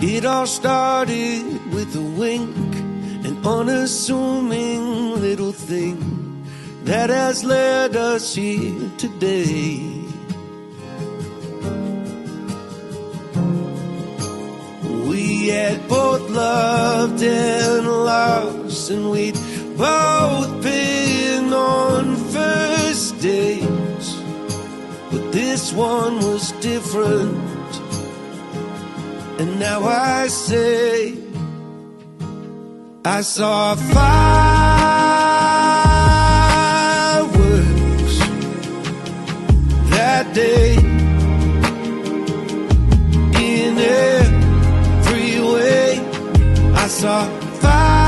It all started with a wink, an unassuming little thing that has led us here today. We had both loved and lost, and we'd both been on first dates, but this one was different. And now I say, I saw fireworks that day in every way. I saw fireworks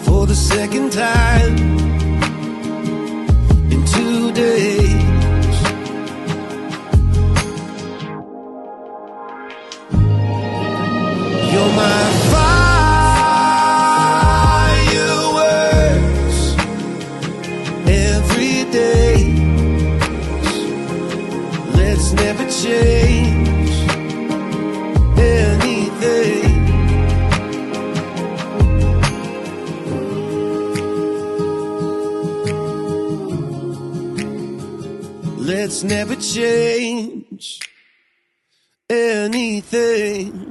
for the second time in 2 days. You're my fireworks every day. Let's never change anything. Let's never change anything.